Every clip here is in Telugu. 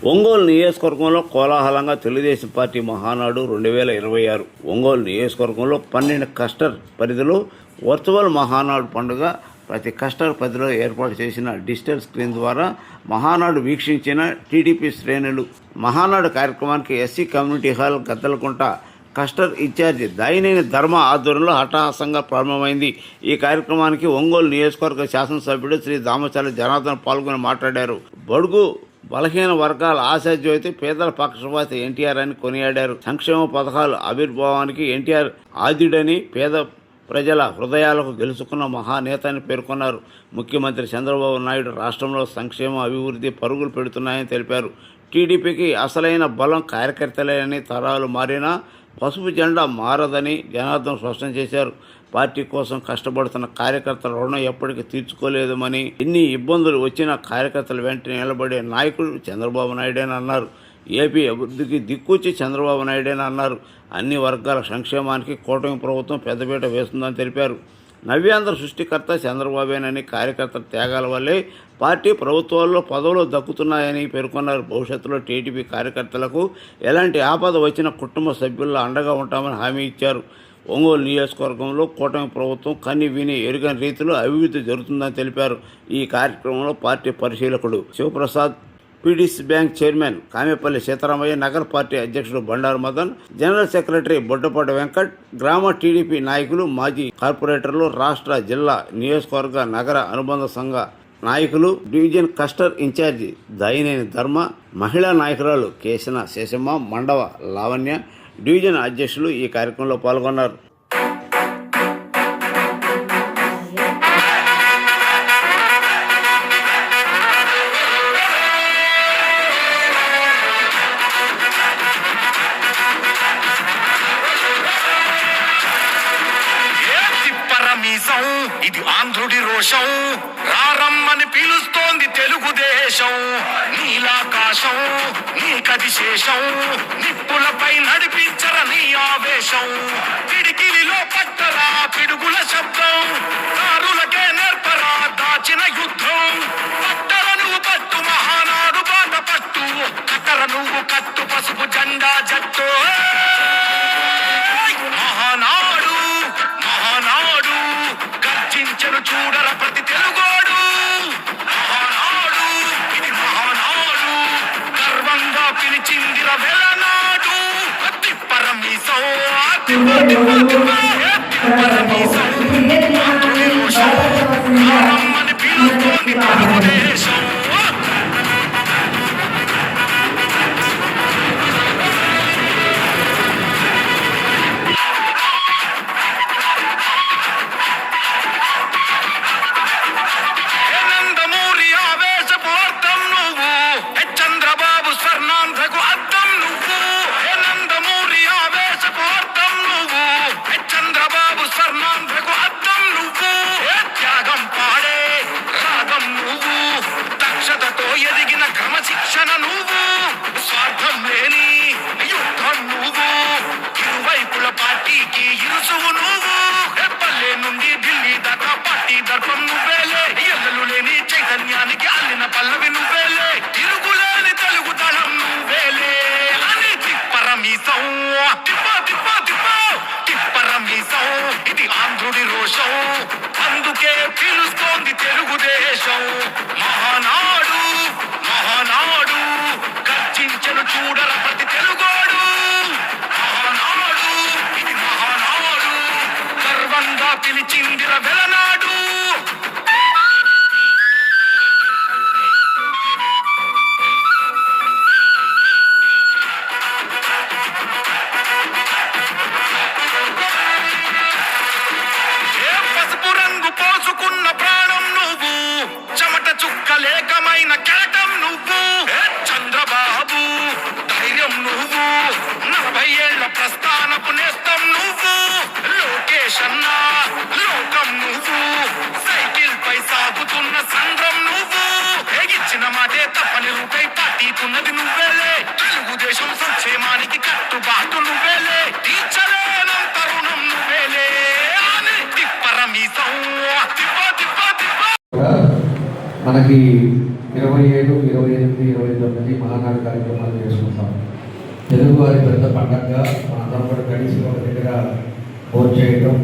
ఒంగోలు నియోజకవర్గంలో కోలాహలంగా తెలుగుదేశం పార్టీ మహానాడు 2026. ఒంగోలు నియోజకవర్గంలో 12 క్లస్టర్ పరిధిలో వర్చువల్ మహానాడు పండుగ ప్రతి క్లస్టర్ పరిధిలో ఏర్పాటు చేసిన డిజిటల్ స్క్రీన్ ద్వారా మహానాడు వీక్షించిన టీడీపీ శ్రేణులు. మహానాడు కార్యక్రమానికి SC community hall Gaddalakunta cluster incharge Dayineni Dharma ఆధ్వర్యంలో హఠాత్తుగా ప్రారంభమైంది. ఈ కార్యక్రమానికి ఒంగోలు నియోజకవర్గ శాసనసభ్యుడు శ్రీ దామచర్ల జనార్దన్ పాల్గొని మాట్లాడారు. బడుగు బలహీన వర్గాల ఆశాజ్యోతి పేదల పక్షపాతి ఎన్టీఆర్ అని కొనియాడారు. సంక్షేమ పథకాల ఆవిర్భావానికి ఎన్టీఆర్ ఆద్యుడని, పేద ప్రజల హృదయాలకు గెలుచుకున్న మహానేత అని పేర్కొన్నారు. ముఖ్యమంత్రి చంద్రబాబు నాయుడు రాష్ట్రంలో సంక్షేమ అభివృద్ధి పరుగులు పెడుతున్నాయని తెలిపారు. టీడీపీకి అసలైన బలం కార్యకర్తలేనని, తరాలు మారినా పసుపు జెండా మారదని జనార్దన్ స్పష్టం చేశారు. పార్టీ కోసం కష్టపడుతున్న కార్యకర్తల రుణం ఎప్పటికీ తీర్చుకోలేదమని, ఎన్ని ఇబ్బందులు వచ్చినా కార్యకర్తల వెంట నిలబడే నాయకుడు చంద్రబాబు నాయుడేనని అన్నారు. ఏపీ అభివృద్ధికి దిక్కుచ్చి చంద్రబాబు నాయుడేనని అన్నారు. అన్ని వర్గాల సంక్షేమానికి కూటమి ప్రభుత్వం పెద్దపీట వేస్తుందని తెలిపారు. నవ్యాంధ్ర సృష్టికర్త చంద్రబాబేనని, కార్యకర్తల త్యాగాల వల్లే పార్టీ ప్రభుత్వాల్లో పదవులు దక్కుతున్నాయని పేర్కొన్నారు. భవిష్యత్తులో టీడీపీ కార్యకర్తలకు ఎలాంటి ఆపద వచ్చిన కుటుంబ సభ్యుల్లో అండగా ఉంటామని హామీ ఇచ్చారు. ఒంగోలు నియోజకవర్గంలో కూటమి ప్రభుత్వం కన్ని విని ఎరుగని రీతిలో అభివృద్ధి జరుగుతుందని తెలిపారు. ఈ కార్యక్రమంలో పార్టీ పరిశీలకుడు Shivaprasad, PDC bank chairman Kamepalli Sitaramayya, నగర పార్టీ అధ్యక్షుడు బండారు మదన్, జనరల్ సెక్రటరీ బొడ్డపాటి వెంకట్, గ్రామ టీడీపీ నాయకులు, మాజీ కార్పొరేటర్లు, రాష్ట్ర, జిల్లా, నియోజకవర్గ, నగర అనుబంధ సంఘ నాయకులు, డివిజన్ క్లస్టర్ ఇన్ఛార్జి దాయినేని ధర్మ, మహిళా నాయకురాలు కేశన శేషమ్మ, మండవ లావణ్య, డివిజన్ అధ్యక్షులు ఈ కార్యక్రమంలో పాల్గొన్నారు. ఇది ఆంధ్రుడి రోషం, రారమ్మని పిలుస్తోంది తెలుగుదేశం. నీలాకాశం నీకది శేషం, నిప్పులపై నడిపించర నీ ఆవేశం. పిడికిలిలో పట్టరా పిడుగుల శబ్దం, దారులకే నేర్పరా దాచిన యుద్ధం. పట్టర నువ్వు పట్టు మహానాడు బాట పట్టు, కట్టర నువ్వు కట్టు పసుపు జెండా జట్టు. మహానాడు మహానాడు గర్జించను చూడర ప్రతి తెలుగోడు. మహానాడు ఇది మహానాడు, గర్వంగా పిలిచిందిర వెలనాడు. తిప్పరమీసం తిప్పరమీసం రమ్మని పిలుస్తోంది తెలుగుదేశం. ఎదిగిన క్రమశిక్షణ నువ్వు, స్వార్థం లేని యుద్ధం నువ్వు, ఇరువైపుల పార్టీకి ఇరుసువు నువ్వు. పల్లె నుండి ఢిల్లీ దాకా పార్టీ దర్పం నువ్వేలే, ఎల్లలు లేని చైతన్యానికి అల్లిన పల్లవి నువ్వేలే, తిరుగులేని తెలుగు దళం నువ్వేలే అని తిప్పరమీసం. తిప్ప తిప్ప తిప్ప తిప్పరమీసం, ఇది ఆంధ్రుడి రోషం, అందుకే పిలుస్తోంది తెలుగుదేశం. మహానాడు మహానాడు గర్జించను చూడర ప్రతి తెలుగోడు. మహానాడు ఇది మహానాడు, గర్వంగా పిలిచిందిర వెలనాడు. పసుపు రంగు పోసుకున్న ప్రాణం నువ్వు, చెమట చుక్కలేకమైన కెరటం నువ్వు. చంద్రబాబు ధైర్యం నువ్వు, 40 ఏళ్ల ప్రస్థానపు నేస్తం నువ్వు. లోకేష్ అన్న లోకం నువ్వు, సైకిల్ పై సాగుతున్న సంద్రం నువ్వు. ఇచ్చిన మాటే తప్పని రూపై పార్టీకున్నది నువ్వేలే, తెలుగుదేశం సంక్షేమానికి కట్టుబాటు నువ్వేలే, తీర్చలేనంత రుణం నువ్వేలే అని తిప్పరమీసం. తిప్ప తిప్ప తిప్ప మనకి 27, 28, 29 మహానాడు కార్యక్రమాలు చేసుకుంటాం. తెలుగువారి పెద్ద పండగగా మనందరం కూడా కలిసి ఒక దగ్గర భోజనం చేయడం.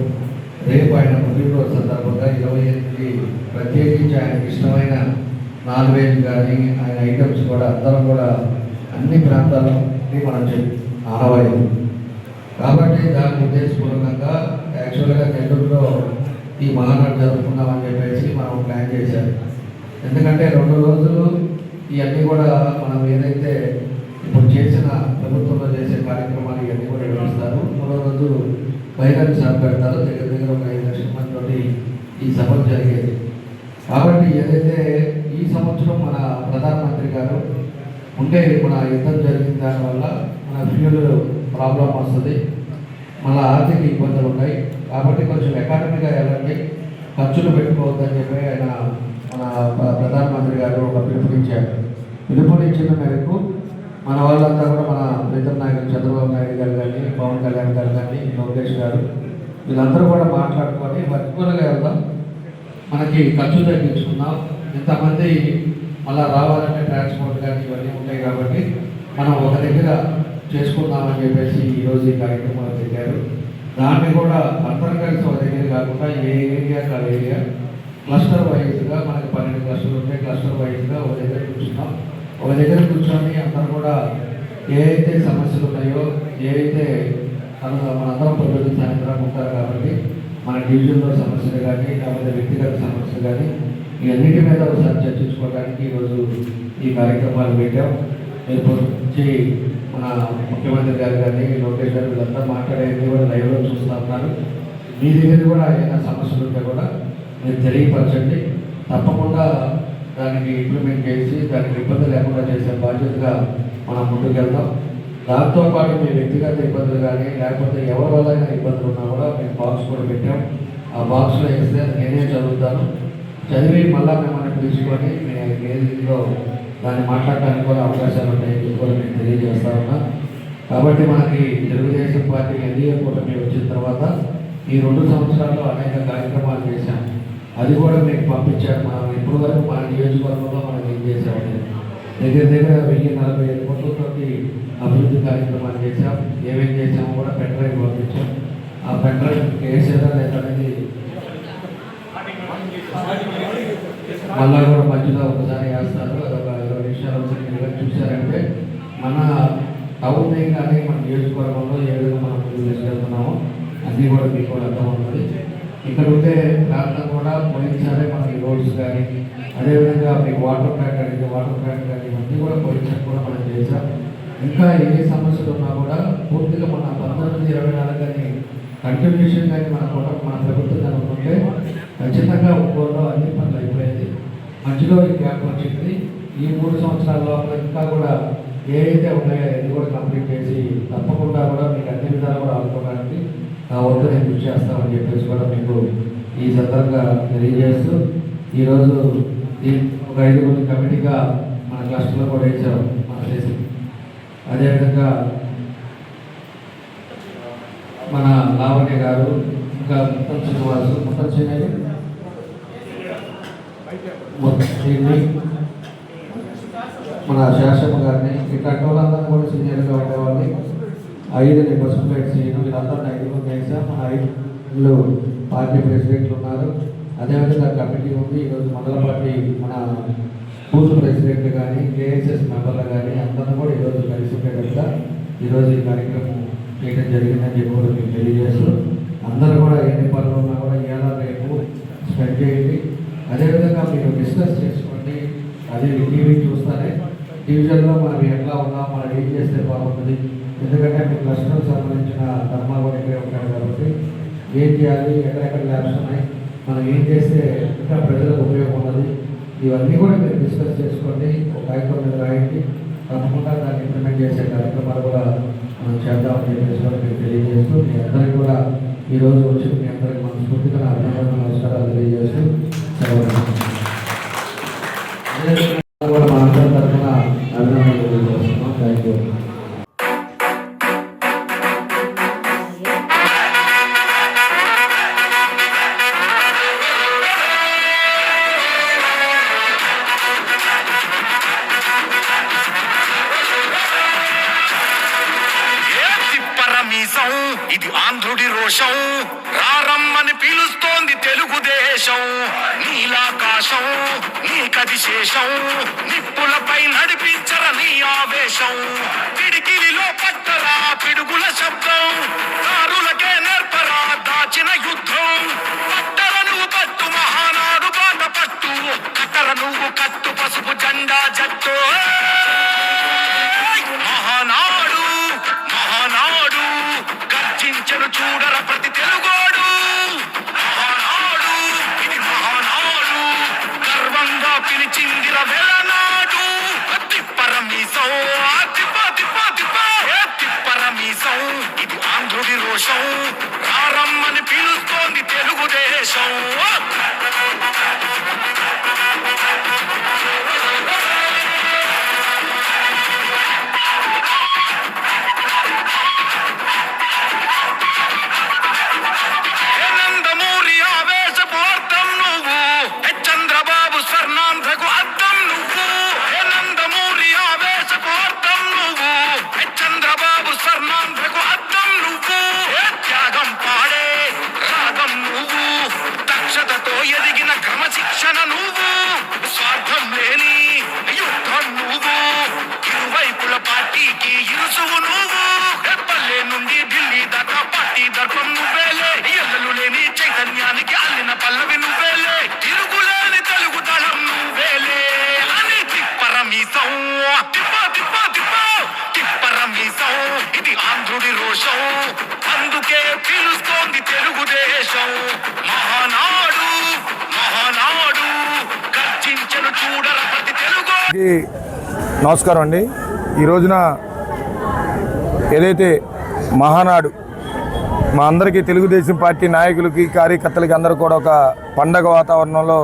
రేపు ఆయన పుట్టినరోజు సందర్భంగా 28 ప్రత్యేకించి ఆయనకి ఇష్టమైన నాన్ వెజ్ కానీ ఆయన ఐటమ్స్ కూడా అందరం కూడా అన్ని ప్రాంతాల్లో మనం ఆనవాయి. కాబట్టి దాని ఉద్దేశపూర్వకంగా యాక్చువల్గా నెల్లూరులో ఈ మహానాడు జరుపుకుందామని చెప్పేసి మనం ప్లాన్ చేశారు. ఎందుకంటే 2 రోజులు ఇవన్నీ కూడా మనం ఏదైతే ఇప్పుడు చేసిన ప్రభుత్వంలో చేసే కార్యక్రమాలు ఇవన్నీ కూడా నిర్వహిస్తారు. 3వ రోజు బహిరంగ సభ పెడతారు. దగ్గర దగ్గర ఒక 5 లక్షల మందితోటి ఈ సభలు జరిగేది. కాబట్టి ఏదైతే ఈ సంవత్సరం మన ప్రధానమంత్రి గారు ఉంటే మన యుద్ధం జరిగిన దానివల్ల మన ఫ్యూల్ ప్రాబ్లం వస్తుంది, మన ఆర్థిక ఇబ్బందులు ఉన్నాయి. కాబట్టి కొంచెం ఎకానమీగా వెళ్ళండి, ఖర్చులు పెట్టుకోవద్దని చెప్పి ఆయన మన ప్రధానమంత్రి గారు ఒక పిలుపునిచ్చారు. పిలుపునిచ్చిన మేరకు మన వాళ్ళంతా కూడా మన ప్రీతం నాయకులు చంద్రబాబు నాయుడు గారు కానీ, పవన్ కళ్యాణ్ గారు కానీ, లోకేష్ గారు వీళ్ళందరూ కూడా మాట్లాడుకొని వర్చువల్గా వెళ్దాం, మనకి ఖర్చు తగ్గించుకుందాం. ఇంతమంది మళ్ళీ రావాలంటే ట్రాన్స్పోర్ట్ కానీ ఇవన్నీ ఉంటాయి కాబట్టి మనం ఒక దగ్గర చేసుకుందామని చెప్పేసి ఈరోజు ఈ కార్యక్రమాలు పెట్టారు. దాన్ని కూడా అందరం కలిసి ఒక దగ్గర కాకుండా ఏ ఏరియాకి ఆ ఏరియా క్లస్టర్ వైజ్గా మనకి 12 క్లస్టర్లు ఉంటాయి. క్లస్టర్ వైజ్గా ఒక దగ్గర కూర్చున్నాం. ఒక దగ్గర కూర్చొని అందరూ కూడా ఏ అయితే సమస్యలు ఉన్నాయో, ఏ అయితే మనందరం పొద్దున్న సాయంత్రం ఉంటారు కాబట్టి మన డివిజన్లో సమస్యలు కానీ లేకపోతే వ్యక్తిగత సమస్యలు కానీ ఇవన్నిటి మీద ఒకసారి చర్చించుకోవడానికి ఈరోజు ఈ కార్యక్రమాలు పెట్టాం. రేపు వచ్చి మన ముఖ్యమంత్రి గారు కానీ లోకేష్ గారు వీళ్ళంతా మాట్లాడేది కూడా లైవ్లో చూస్తూ ఉన్నారు. మీ దగ్గర కూడా ఏదైనా సమస్యలు ఉంటే కూడా మీరు తెలియపరచండి. తప్పకుండా దానికి ఇంప్లిమెంట్ చేసి దానికి ఇబ్బంది లేకుండా చేసే బాధ్యతగా మనం ముందుకెళ్తాం. దాంతోపాటు మీ వ్యక్తిగత ఇబ్బందులు కానీ లేకపోతే ఎవరి వల్ల ఇబ్బందులు ఉన్నా కూడా మేము బాక్స్ కూడా పెట్టాం. ఆ బాక్స్లో వేస్తే నేనే చదువుతాను, చదివి మళ్ళీ మిమ్మల్ని పిలుచుకొని ఏదిలో దాన్ని మాట్లాడడానికి కూడా అవకాశాలు ఉంటాయి కూడా నేను తెలియజేస్తా ఉన్నా. కాబట్టి మనకి తెలుగుదేశం పార్టీ ఎన్డీఏ కూటమి వచ్చిన తర్వాత ఈ 2 సంవత్సరాల్లో అనేక కార్యక్రమాలు చేశాం. అది కూడా మీకు పంపించారు. మనం ఇప్పుడు వరకు మన నియోజకవర్గంలో మనం ఏం చేసామని దగ్గర దగ్గర 1045 కోట్లతోటి అభివృద్ధి కార్యక్రమాలు చేశాం. ఏమేం చేసామో కూడా పెన్డ్రైవ్ పంపించాం. ఆ పెన్డ్రైవ్ వేసేదా లేదనేది మళ్ళా కూడా మధ్యలో ఒకసారి వేస్తారు. అదొక 20 నిమిషాలు వచ్చి చూశారంటే మన టౌన్ కానీ మన నియోజకవర్గంలో ఏ విధంగా మనం ముందుకు తీసుకెళ్తున్నామో అన్నీ కూడా మీకు కూడా అర్థం అవుతుంది. ఇక్కడ ఉండే ప్రాంతం కూడా పోయినసారే మనకి రోడ్స్ కానీ అదేవిధంగా మీకు వాటర్ ట్యాంక్ కానీ ఇవన్నీ కూడా పోయినసారి కూడా మనం చేసాం. ఇంకా ఏ సమస్యలు ఉన్నా కూడా పూర్తిగా మన 19-24 కానీ కంటిన్యూషన్ కానీ మన ప్రభుత్వం జరుగుతుంటే ఖచ్చితంగా ఒక్కోలో అన్ని పనులు అయిపోయేది. మధ్యలో ఈ గ్యాప్ వచ్చింది. ఈ 3 సంవత్సరాల లోపల ఇంకా కూడా ఏ అయితే ఉన్నాయో అది కూడా కంప్లీట్ చేసి తప్పకుండా కూడా మీకు అన్ని విధాలు కూడా ఆడుకోవడానికి నా వద్ద నేను కృషి చేస్తామని చెప్పేసి కూడా మీకు ఈ సందర్భంగా తెలియజేస్తూ ఈరోజు ఒక 5 కమిటీగా మన క్లస్టర్లో కూడా వేసాం మన చేసి. అదేవిధంగా మన లావణ్య గారు ఇంకా ముత్తం శ్రీనివాసు మన శాసమ్మ గారిని ఇట్లాంటి వాళ్ళందరూ కూడా సీనియర్గా ఉండేవాళ్ళని 5 మెంబర్స్ సీను వీళ్ళందరినీ 5 మంది వేసాం. మన 5 పార్టీ ప్రెసిడెంట్లు ఉన్నారు. అదేవిధంగా కమిటీ ఉంది. ఈరోజు మండల పార్టీ మన బూత్ ప్రెసిడెంట్లు కానీ కేఎస్ఎస్ మెంబర్లు కానీ అందరూ కూడా ఈరోజు కలిసి ఉండేటట్టుగా ఈరోజు ఈ కార్యక్రమం చేయడం జరిగిందని చెప్పి కూడా మీకు తెలియజేస్తూ అందరూ కూడా ఎన్ని పనులు ఉన్నా కూడా ఇలా రేపు స్పెండ్ చేయండి. అదేవిధంగా మీరు డిస్కస్ చేసుకోండి. అది టీవీ చూస్తానే డివిజన్లో మనం ఎట్లా ఉన్నాం, మనం ఏం చేస్తే బాగుంటుంది. ఎందుకంటే మీ క్లస్టర్కి సంబంధించిన ధర్మాలు కూడా ఇక్కడే ఉంటాయి కాబట్టి ఏం చేయాలి, ఎక్కడెక్కడ ల్యాబ్స్ ఉన్నాయి, మనం ఏం చేస్తే ఇంకా ప్రజలకు ఉపయోగం ఉన్నది, ఇవన్నీ కూడా మీరు డిస్కస్ చేసుకోండి. ఒక కాగితం మీద రాయండి. తప్పకుండా దాన్ని ఇంప్లిమెంట్ చేసే కార్యక్రమాలు కూడా మనం చేద్దామని చెప్పేసి కూడా మీకు తెలియజేస్తూ మీ అందరికీ కూడా ఈరోజు వచ్చి మీ అందరికీ మనస్ఫూర్తిగా అభినందనలు నమస్కారాలు తెలియజేస్తూ కూడా మా అందరి తరఫున అభినందనలు తెలియజేస్తున్నాం. Thank you. మీసం ఇది ఆంధ్రుడి రోషం రారమ్మని పిలుస్తోంది తెలుగుదేశం నీలాకాశం నీకది శేషం నిప్పులపై నడిపించర నీ ఆవేశం పిడికిలిలో పట్టరా పిడుగుల శబ్దం దారులకే నేర్పరా దాచిన యుద్ధం పట్టర నువ్వు పట్టు మహానాడు బాట పట్టు కట్టర నువ్వు కట్టు పసుపు జెండా జట్టు మహానాడు మహానాడు గర్జించను చూడర ప్రతి తెలుగోడు మహానాడు ఇది మహానాడు గర్వంగా పిలిచిందిర వెలనాడు తిప్పరమీసం తిప్పరమీసం ఇది ఆంధ్రుడి రోషం రారమ్మని పిలుస్తోంది తెలుగుదేశం నందమూరి ఆవేశపు అర్థం నువ్వు చంద్రబాబు స్వర్ణాంధ్రకు అర్థం నువ్వు నందమూరి ఆవేశపు అర్థం నువ్వు చంద్రబాబు స్వర్ణాంధ్రకు అర్థం నువ్వు త్యాగం పాడే రాగం నువ్వు దక్షతతో ఎదిగిన క్రమశిక్షణ నువ్వు స్వార్థం లేని యుద్ధం నువ్వు ఇరువైపుల పార్టీకి ఇరుసువు నువ్వు పల్లె నుండి ఢిల్లీ దాకా పార్టీ దర్పం నువ్వేలే ఎల్లలు లేని చైతన్యానికి అల్లిన పల్లవి నువ్వేలే తిరుగులేని తెలుగు దళం నువ్వేలే అని తిప్పరమీసం తిప్పరమీసం ఇది ఆంధ్రుడి రోషం అందుకే పిలుస్తోంది తెలుగుదేశం మహానాడు మహానాడు గర్జించను చూడర ప్రతి తెలుగు. నమస్కారం అండి. ఈ రోజున ఏదైతే మహానాడు మా అందరికీ తెలుగుదేశం పార్టీ నాయకులకి కార్యకర్తలకి అందరూ కూడా ఒక పండగ వాతావరణంలో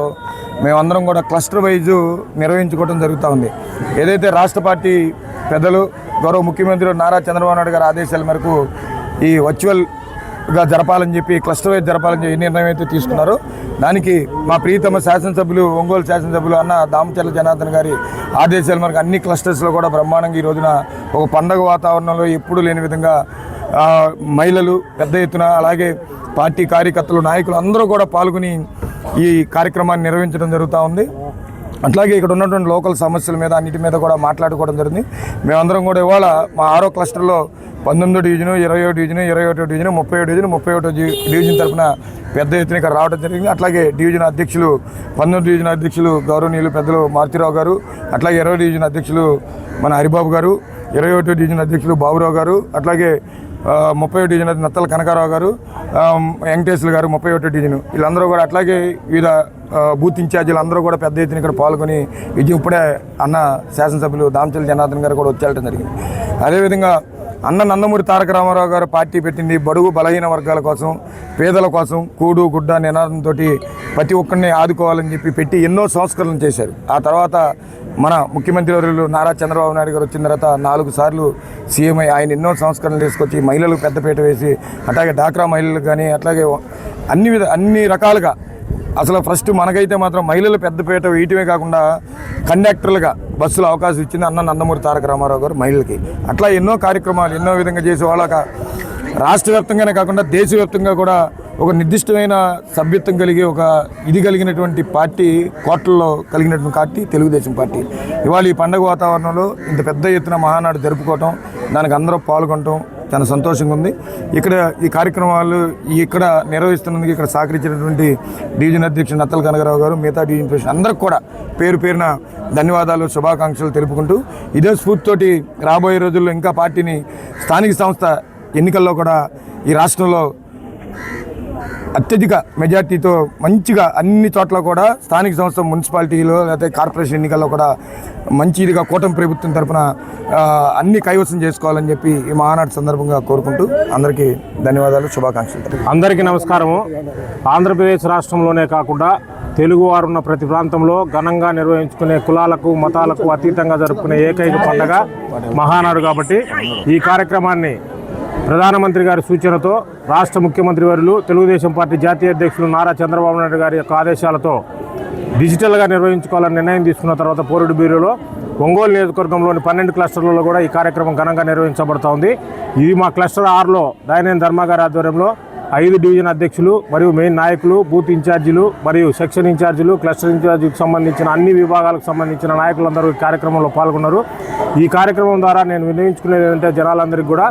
మేమందరం కూడా క్లస్టర్ వైజు నిర్వహించుకోవడం జరుగుతూ ఉంది. ఏదైతే రాష్ట్ర పార్టీ పెద్దలు గౌరవ ముఖ్యమంత్రి నారా చంద్రబాబు నాయుడు గారి ఆదేశాల మేరకు ఈ వర్చువల్గా జరపాలని చెప్పి క్లస్టర్ వైజ్ జరపాలని చెప్పి నిర్ణయం అయితే తీసుకున్నారో దానికి మా ప్రియతమ శాసనసభ్యులు ఒంగోలు శాసనసభ్యులు అన్న దామచర్ల జనార్దన్ గారి ఆదేశాల మేరకు అన్ని క్లస్టర్స్లో కూడా బ్రహ్మాండంగా ఈ రోజున ఒక పండగ వాతావరణంలో ఎప్పుడూ లేని విధంగా మహిళలు పెద్ద ఎత్తున అలాగే పార్టీ కార్యకర్తలు నాయకులు అందరూ కూడా పాల్గొని ఈ కార్యక్రమాన్ని నిర్వహించడం జరుగుతూ ఉంది. అట్లాగే ఇక్కడ ఉన్నటువంటి లోకల్ సమస్యల మీద అన్నిటి మీద కూడా మాట్లాడుకోవడం జరిగింది. మేమందరం కూడా ఇవాళ మా 6వ క్లస్టర్లో 19వ డివిజను 20వ డివిజను 21వ డివిజను 30వ డివిజను 31వ డివిజన్ తరఫున పెద్ద ఎత్తున ఇక్కడ రావడం జరిగింది. అట్లాగే డివిజన్ అధ్యక్షులు 19వ డివిజన్ అధ్యక్షులు గౌరవనీయులు పెద్దలు మారుతిరావు గారు, అట్లాగే 20వ డివిజన్ అధ్యక్షులు మన హరిబాబు గారు, 21వ డివిజన్ అధ్యక్షులు బాబురావు గారు, అట్లాగే 30వ డివిజన్ నత్తల కనకారావు గారు, వెంకటేశ్వర గారు 31వ డివిజన్ వీళ్ళందరూ కూడా అట్లాగే వివిధ బూత్ ఇన్ఛార్జీలు అందరూ కూడా పెద్ద ఎత్తున ఇక్కడ పాల్గొని ఇప్పుడే అన్న శాసనసభ్యులు దామచర్ల జనార్దన్ గారు కూడా వచ్చేయడం జరిగింది. అదేవిధంగా అన్న నందమూరి తారక రామారావు గారు పార్టీ పెట్టింది బడుగు బలహీన వర్గాల కోసం, పేదల కోసం, కూడు గుడ్డ నినాదంతో ప్రతి ఒక్కరిని ఆదుకోవాలని చెప్పి పెట్టి ఎన్నో సంస్కరణలు చేశారు. ఆ తర్వాత మన ముఖ్యమంత్రి వర్యులు నారా చంద్రబాబు నాయుడు గారు వచ్చిన తర్వాత 4 సార్లు సీఎం ఆయన ఎన్నో సంస్కరణలు తీసుకొచ్చి మహిళలకు పెద్దపీట వేసి అట్లాగే డాక్రా మహిళలకు కానీ అట్లాగే అన్ని రకాలుగా అసలు ఫస్ట్ మనకైతే మాత్రం మహిళలు పెద్దపీట వేయటమే కాకుండా కండక్టర్లుగా బస్సులో అవకాశం ఇచ్చింది అన్న నందమూరి తారక రామారావు గారు మహిళలకి. అట్లా ఎన్నో కార్యక్రమాలు ఎన్నో విధంగా చేసే వాళ్ళక రాష్ట్ర వ్యాప్తంగానే కాకుండా దేశవ్యాప్తంగా కూడా ఒక నిర్దిష్టమైన సభ్యత్వం కలిగి ఒక ఇది కలిగినటువంటి పార్టీ కోట్లలో కలిగినటువంటి పార్టీ తెలుగుదేశం పార్టీ. ఇవాళ ఈ పండుగ వాతావరణంలో ఇంత పెద్ద ఎత్తున మహానాడు జరుపుకోవటం, దానికి అందరూ పాల్గొనటం చాలా సంతోషంగా ఉంది. ఇక్కడ ఈ కార్యక్రమాలు ఇక్కడ నిర్వహిస్తున్నందుకు ఇక్కడ సహకరించినటువంటి డివిజన్ అధ్యక్షుడు నత్తల కనకరావు గారు, మిగతా డివిజన్ ప్రెసిడెంట్ అందరికి కూడా పేరు పేరున ధన్యవాదాలు, శుభాకాంక్షలు తెలుపుకుంటూ ఇదే స్ఫూర్తితోటి రాబోయే రోజుల్లో ఇంకా పార్టీని స్థానిక సంస్థ ఎన్నికల్లో కూడా ఈ రాష్ట్రంలో అత్యధిక మెజార్టీతో మంచిగా అన్ని చోట్ల కూడా స్థానిక సంస్థ మున్సిపాలిటీలో లేకపోతే కార్పొరేషన్ ఎన్నికల్లో కూడా మంచి ఇదిగా కూటమి ప్రభుత్వం తరఫున అన్ని కైవసం చేసుకోవాలని చెప్పి ఈ మహానాడు సందర్భంగా కోరుకుంటూ అందరికీ ధన్యవాదాలు, శుభాకాంక్షలు. అందరికీ నమస్కారము. ఆంధ్రప్రదేశ్ రాష్ట్రంలోనే కాకుండా తెలుగువారు ఉన్న ప్రతి ప్రాంతంలో ఘనంగా నిర్వహించుకునే కులాలకు మతాలకు అతీతంగా జరుపుకునే ఏకైక పండుగ మహానాడు. కాబట్టి ఈ కార్యక్రమాన్ని ప్రధానమంత్రి గారి సూచనతో రాష్ట్ర ముఖ్యమంత్రి వర్యులు తెలుగుదేశం పార్టీ జాతీయ అధ్యక్షులు నారా చంద్రబాబు నాయుడు గారి యొక్క ఆదేశాలతో డిజిటల్గా నిర్వహించుకోవాలని నిర్ణయం తీసుకున్న తర్వాత పోరుడు బ్యూరోలో ఒంగోలు నియోజకవర్గంలోని 12 క్లస్టర్లలో కూడా ఈ కార్యక్రమం ఘనంగా నిర్వహించబడుతోంది. ఇది మా క్లస్టర్ 6లో దాయనేని ధర్మ గారి ఆధ్వర్యంలో 5 డివిజన్ అధ్యక్షులు మరియు మెయిన్ నాయకులు, బూత్ ఇన్ఛార్జీలు మరియు సెక్షన్ ఇన్ఛార్జీలు, క్లస్టర్ ఇన్ఛార్జీకి సంబంధించిన అన్ని విభాగాలకు సంబంధించిన నాయకులందరూ ఈ కార్యక్రమంలో పాల్గొన్నారు. ఈ కార్యక్రమం ద్వారా నేను వినియోగించుకునేది ఏంటంటే జనాలందరికీ కూడా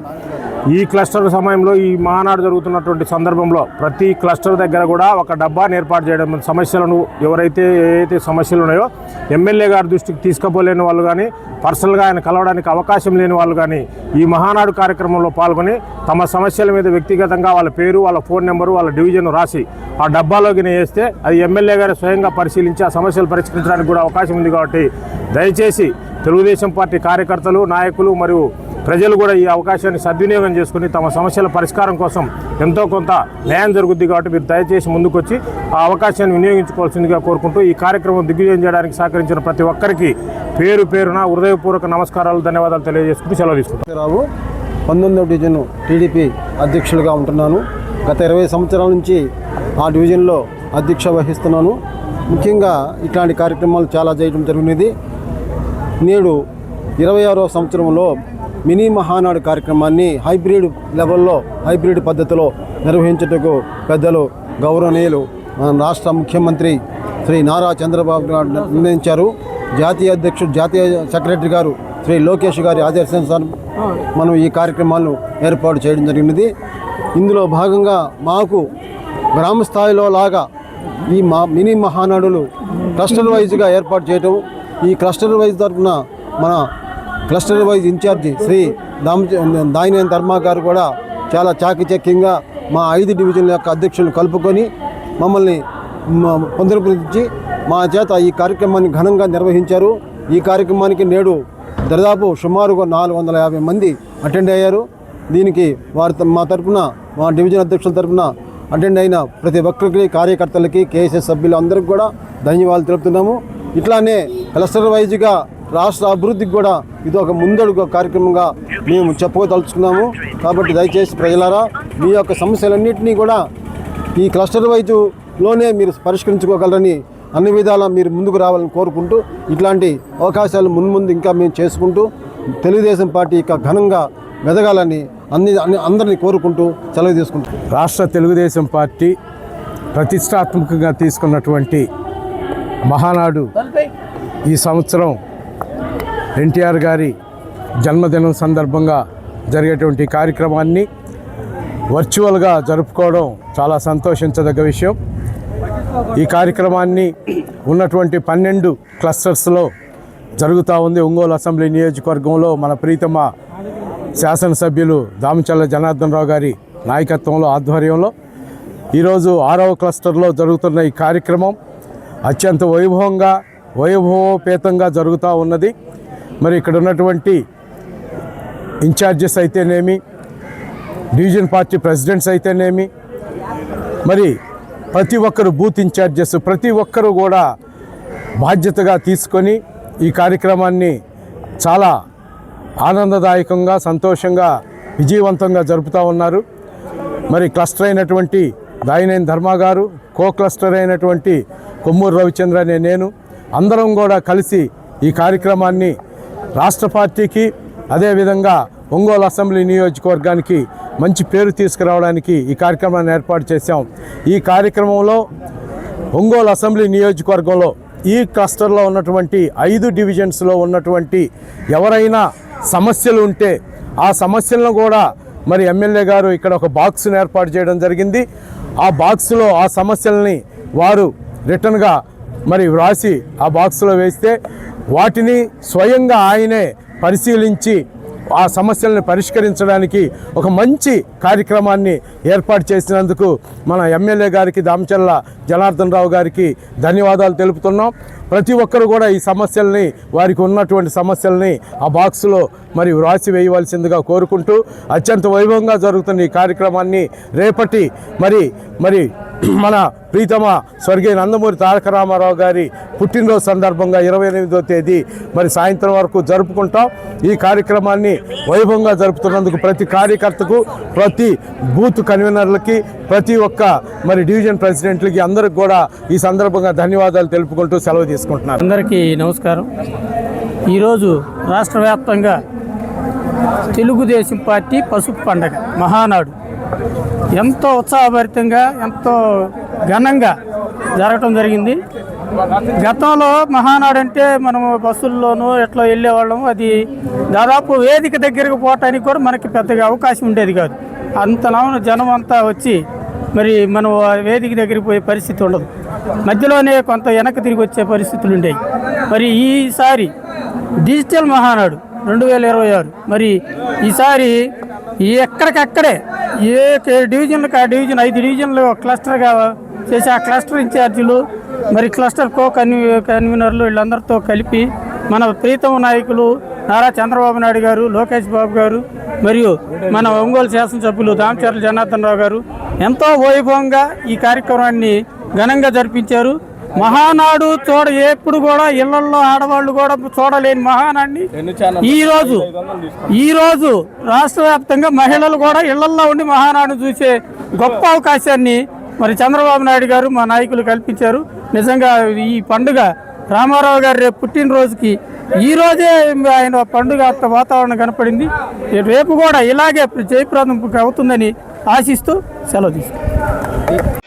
ఈ క్లస్టర్ సమయంలో ఈ మహానాడు జరుగుతున్నటువంటి సందర్భంలో ప్రతి క్లస్టర్ దగ్గర కూడా ఒక డబ్బాని ఏర్పాటు చేయడం, సమస్యలను ఏవైతే సమస్యలు ఉన్నాయో ఎమ్మెల్యే గారి దృష్టికి తీసుకుపోలేని వాళ్ళు కానీ, పర్సనల్గా ఆయన కలవడానికి అవకాశం లేని వాళ్ళు కానీ ఈ మహానాడు కార్యక్రమంలో పాల్గొని తమ సమస్యల మీద వ్యక్తిగతంగా వాళ్ళ పేరు, వాళ్ళ ఫోన్ నెంబరు, వాళ్ళ డివిజన్ రాసి ఆ డబ్బాలోకి వేస్తే అది ఎమ్మెల్యే గారు స్వయంగా పరిశీలించి ఆ సమస్యలు పరిష్కరించడానికి కూడా అవకాశం ఉంది. కాబట్టి దయచేసి తెలుగుదేశం పార్టీ కార్యకర్తలు, నాయకులు మరియు ప్రజలు కూడా ఈ అవకాశాన్ని సద్వినియోగం చేసుకుని తమ సమస్యల పరిష్కారం కోసం ఎంతో కొంత న్యాయం జరుగుద్ది. కాబట్టి మీరు దయచేసి ముందుకొచ్చి ఆ అవకాశాన్ని వినియోగించుకోవాల్సిందిగా కోరుకుంటూ ఈ కార్యక్రమం దిగ్విజయం చేయడానికి సహకరించిన ప్రతి ఒక్కరికి పేరు పేరున హృదయపూర్వక నమస్కారాలు, ధన్యవాదాలు తెలియజేసుకుంటూ సెలవు తీసుకుంటాం. రావు 19వ డివిజన్ టీడీపీ అధ్యక్షులుగా ఉంటున్నాను. గత 20 సంవత్సరాల నుంచి ఆ డివిజన్లో అధ్యక్ష వహిస్తున్నాను. ముఖ్యంగా ఇట్లాంటి కార్యక్రమాలు చాలా చేయడం జరిగినది. నేడు 26వ సంవత్సరంలో మినీ మహానాడు కార్యక్రమాన్ని హైబ్రిడ్ లెవెల్లో, హైబ్రిడ్ పద్ధతిలో నిర్వహించుటకు పెద్దలు గౌరవనీయులు రాష్ట్ర ముఖ్యమంత్రి శ్రీ నారా చంద్రబాబు నాయుడు నిర్ణయించారు. జాతీయ అధ్యక్షుడు, జాతీయ సెక్రటరీ గారు శ్రీ లోకేష్ గారి ఆదేశానుసారం మనం ఈ కార్యక్రమాలను ఏర్పాటు చేయడం జరిగినది. ఇందులో భాగంగా మాకు గ్రామ స్థాయిలో లాగా ఈ మినీ మహానాడులు క్లస్టర్ వైజ్గా ఏర్పాటు చేయటం, ఈ క్లస్టర్ వైజ్ తరఫున మన cluster wise incharge Shri Dayaneni Dharma గారు కూడా చాలా చాకచక్యంగా మా 5 డివిజన్ల యొక్క అధ్యక్షులను కలుపుకొని మమ్మల్ని పొందపరిచి మా చేత ఈ కార్యక్రమాన్ని ఘనంగా నిర్వహించారు. ఈ కార్యక్రమానికి నేడు దాదాపు సుమారుగా 450 మంది అటెండ్ అయ్యారు. దీనికి మా తరఫున, మా డివిజన్ అధ్యక్షుల తరఫున అటెండ్ అయిన ప్రతి ఒక్కరికి, కార్యకర్తలకి, కేఎస్ఎస్ సభ్యులు అందరికీ కూడా ధన్యవాదాలు తెలుపుతున్నాము. ఇట్లానే క్లస్టర్ వైజ్గా రాష్ట్ర అభివృద్ధికి కూడా ఇది ఒక ముందడుగు కార్యక్రమంగా మేము చెప్పుకోదలుచుకున్నాము. కాబట్టి దయచేసి ప్రజలారా మీ యొక్క సమస్యలన్నింటినీ కూడా ఈ క్లస్టర్ వైజ్లోనే మీరు పరిష్కరించుకోగలరని అన్ని విధాలా మీరు ముందుకు రావాలని కోరుకుంటూ, ఇట్లాంటి అవకాశాలు మున్ముందు ఇంకా మేము చేసుకుంటూ తెలుగుదేశం పార్టీ యొక్క ఘనంగా ఎదగాలని అందరినీ కోరుకుంటూ సెలవు తీసుకుంటాం. రాష్ట్ర తెలుగుదేశం పార్టీ ప్రతిష్టాత్మకంగా తీసుకున్నటువంటి మహానాడు ఈ సంవత్సరం ఎన్టీఆర్ గారి జన్మదినం సందర్భంగా జరిగేటువంటి కార్యక్రమాన్ని వర్చువల్గా జరుపుకోవడం చాలా సంతోషించదగ్గ విషయం. ఈ కార్యక్రమాన్ని ఉన్నటువంటి 12 క్లస్టర్స్లో జరుగుతూ ఉంది. ఒంగోలు అసెంబ్లీ నియోజకవర్గంలో మన ప్రీతమ శాసనసభ్యులు దామచల్ల జనార్దన్ రావు గారి నాయకత్వంలో, ఆధ్వర్యంలో ఈరోజు 6వ క్లస్టర్లో జరుగుతున్న ఈ కార్యక్రమం అత్యంత వైభవోపేతంగా జరుగుతూ ఉన్నది. మరి ఇక్కడ ఉన్నటువంటి ఇన్ఛార్జెస్ అయితేనేమి, డివిజన్ పార్టీ ప్రెసిడెంట్స్ అయితేనేమి, మరి ప్రతి ఒక్కరు బూత్ ఇన్ఛార్జెస్, ప్రతి ఒక్కరూ కూడా బాధ్యతగా తీసుకొని ఈ కార్యక్రమాన్ని చాలా ఆనందదాయకంగా, సంతోషంగా, విజయవంతంగా జరుపుతూ ఉన్నారు. మరి క్లస్టర్ అయినటువంటి దాయనేని ధర్మ గారు, కో క్లస్టర్ అయినటువంటి కొమ్మూరు రవిచంద్ర అనే నేను అందరం కూడా కలిసి ఈ కార్యక్రమాన్ని రాష్ట్ర పార్టీకి, అదేవిధంగా ఒంగోలు అసెంబ్లీ నియోజకవర్గానికి మంచి పేరు తీసుకురావడానికి ఈ కార్యక్రమాన్ని ఏర్పాటు చేశాం. ఈ కార్యక్రమంలో ఒంగోలు అసెంబ్లీ నియోజకవర్గంలో ఈ క్లస్టర్లో ఉన్నటువంటి 5 డివిజన్స్లో ఉన్నటువంటి ఎవరైనా సమస్యలు ఉంటే ఆ సమస్యలను కూడా మరి ఎమ్మెల్యే గారు ఇక్కడ ఒక బాక్స్ని ఏర్పాటు చేయడం జరిగింది. ఆ బాక్స్లో ఆ సమస్యల్ని వారు రిటర్న్గా మరి వ్రాసి ఆ బాక్స్లో వేస్తే వాటిని స్వయంగా ఆయనే పరిశీలించి ఆ సమస్యలను పరిష్కరించడానికి ఒక మంచి కార్యక్రమాన్ని ఏర్పాటు చేసినందుకు మన ఎమ్మెల్యే గారికి, దామచల్ల జనార్దన్ రావు గారికి ధన్యవాదాలు తెలుపుతున్నాం. ప్రతి ఒక్కరు కూడా ఈ సమస్యల్ని, వారికి ఉన్నటువంటి సమస్యల్ని ఆ బాక్స్లో మరి వ్రాసి వేయవలసిందిగా కోరుకుంటూ అత్యంత వైభవంగా జరుగుతున్న ఈ కార్యక్రమాన్ని రేపటి మరి మన ప్రీతమ స్వర్గీయ నందమూరి తారక రామారావు గారి పుట్టినరోజు సందర్భంగా 28వ తేదీ మరి సాయంత్రం వరకు జరుపుకుంటాం. ఈ కార్యక్రమాన్ని వైభవంగా జరుపుతున్నందుకు ప్రతి కార్యకర్తకు, ప్రతి బూత్ కన్వీనర్లకి, ప్రతి ఒక్క మరి డివిజన్ ప్రెసిడెంట్లకి అందరికి కూడా ఈ సందర్భంగా ధన్యవాదాలు తెలుపుకుంటూ సెలవు తీసుకుంటున్నాను. అందరికీ నమస్కారం. ఈరోజు రాష్ట్ర వ్యాప్తంగా తెలుగుదేశం పార్టీ పసుపు పండగ మహానాడు ఎంతో ఉత్సాహభరితంగా ఎంతో ఘనంగా జరగటం జరిగింది. గతంలో మహానాడు అంటే మనము బస్సుల్లోనూ ఎట్లా వెళ్ళేవాళ్ళము, అది దాదాపు వేదిక దగ్గరకు పోవటానికి కూడా మనకి పెద్దగా అవకాశం ఉండేది కాదు. అంతలా జనం అంతా వచ్చి మరి మనం వేదిక దగ్గరికి పోయే పరిస్థితి ఉండదు. మధ్యలోనే కొంత వెనక్కి తిరిగి వచ్చే పరిస్థితులు ఉండేవి. మరి ఈసారి డిజిటల్ మహానాడు 2026 మరి ఈసారి ఎక్కడికక్కడే ఏ డివిజన్లకు ఆ డివిజన్ 5 డివిజన్లు క్లస్టర్గా చేసి ఆ క్లస్టర్ ఇన్ఛార్జీలు మరి క్లస్టర్ కన్వీనర్లు వీళ్ళందరితో కలిపి మన ప్రీతమ నాయకులు నారా చంద్రబాబు నాయుడు గారు, లోకేష్ బాబు గారు మరియు మన ఒంగోలు శాసనసభ్యులు దామచర్ల జనార్దన్ రావు గారు ఎంతో వైభవంగా ఈ కార్యక్రమాన్ని ఘనంగా జరిపించారు. మహానాడు ఎప్పుడు కూడా ఇళ్లలో ఆడవాళ్ళు కూడా చూడలేని మహానాడిని ఈరోజు రాష్ట్ర వ్యాప్తంగా మహిళలు కూడా ఇళ్లలో ఉండి మహానాడు చూసే గొప్ప అవకాశాన్ని మరి చంద్రబాబు నాయుడు గారు మా నాయకులు కల్పించారు. నిజంగా ఈ పండుగ రామారావు గారి రేపు పుట్టినరోజుకి ఈరోజే ఆయన పండుగ వాతావరణం కనపడింది. రేపు కూడా ఇలాగే జయప్రదం అవుతుందని ఆశిస్తూ సెలవు తీసుకుంటాం.